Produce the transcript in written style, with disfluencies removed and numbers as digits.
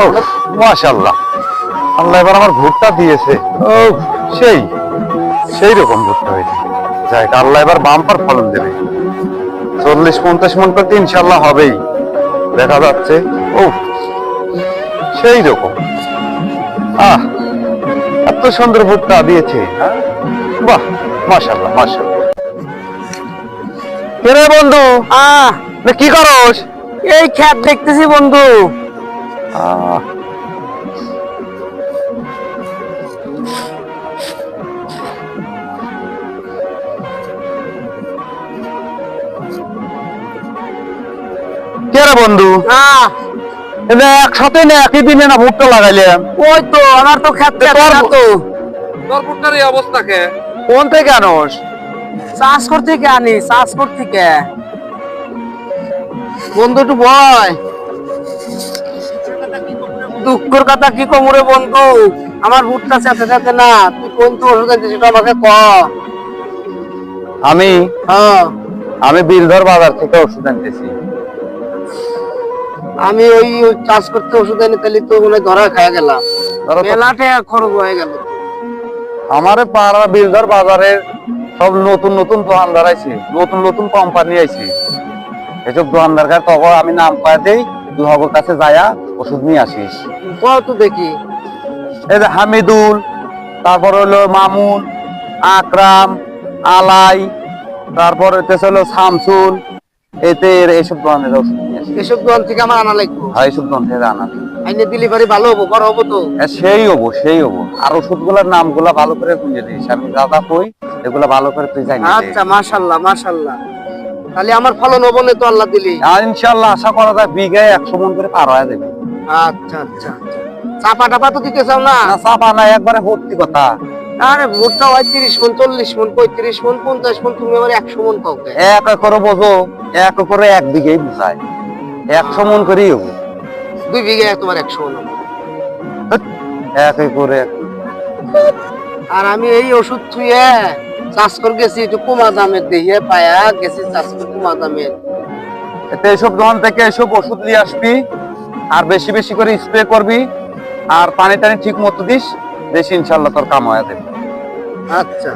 ও মাশাআল্লাহ, আল্লাহ এবার আমার ভুট্টা দিয়েছে। ও সেই সেই রকম ভুট্টা হয়েছে। যাই আল্লাহ এবার বাম্পার ফলন দেবে। 40-50 মন করতে ইনশাল্লাহ হবেই, দেখা যাচ্ছে। ও সেই রকম। আহ এত সুন্দর ভুট্টা দিয়েছে। বাহ মাশাআল্লাহ মাশাআল্লাহ। কে রে বন্ধু, কি করস? এই ক্ষেত দেখতেছি বন্ধু। কে রে বন্ধু, একসাথে না একই দিনে না ভুট্টা লাগাইলাম? ওই তো আমার তো ক্ষেত না তো। তোর ভুট্টার এই অবস্থা কে? কোন থেকে আনোস? চাষ করতে কে আনি, চাষ করতে কে বন্ধু, একটু ভয় দুঃখের কথা কি কমরে বন্ধু। আমার ভুট্টা সাথে সাথে না, তুই কোন তো ওষুধ আনছিস সেটা আমাকে ক। আমি হ্যাঁ, আমি বিলধর বাজার থেকে ওষুধ আনতেছি। আমি ওই চাষ করতে ওষুধ এনে তাহলে তো মনে ধরা খায় গেলাম, মেলাটে খরচ হয়ে গেল। আমারে পাড়া বিলধর বাজারের সব নতুন নতুন দোকানদার আছে, নতুন নতুন কোম্পানি আছে। এসব দোকানদার কাছে তখন আমি নাম পাই দেই, তুই হবর কাছে যায়া ওষুধ নিয়ে আসিস। কত দেখি, এই যে হামিদুল, তারপর হলো মামুন, আকরাম, আলাই, তারপর হলো শামসুল, এতে এইসব দোকানের ওষুধ নিয়ে আসিস। এসব দোকান থেকে আমার আনা লাগবে। হ্যাঁ, এইসব দোকান থেকে আনা। আইনে ডেলিভারি ভালো হবো, বড় হবো তো। সেই হবো সেই হবো। আর ওষুধ গুলার নাম গুলা ভালো করে বুঝে দিস, আমি দাদা কই এগুলা ভালো করে তুই জানিস। আচ্ছা, মাশাআল্লাহ মাশাআল্লাহ। তাহলে আমার ফলন হবো না তো আল্লাহ দিলি। ইনশাল্লাহ আশা করা যায় বিঘায় 100 মন করে পার হয়ে যাবে। আচ্ছা আচ্ছা আচ্ছা। চাপা টাপা তো দিতে চাও না? না চাপা নাই, একবারে সত্যি কথা। আরে ভুট্টা হয় 30 মন, 40 মন, 35 মন, 50 মন, তুমি আবার 100 মন পাও কে? 1 একরে বোঝো, 1 একরে 1 বিঘাই বুঝায়, 100 মন করেই হবো। 2 বিঘা তোমার 100 মন হবে। 1 একরে। আর আমি এই ওষুধ থুয়ে চাষ করে গেছি একটু কমা দামের দেখিয়ে পায়া গেছি চাষ করে কমা দামের। এতে এইসব দোকান থেকে এসব ওষুধ নিয়ে আসবি, আর বেশি বেশি করে স্প্রে করবি, আর পানি টানি ঠিক মতো দিস, বেশি ইনশাল্লাহ তোর কাম হয়ে যাবে। আচ্ছা।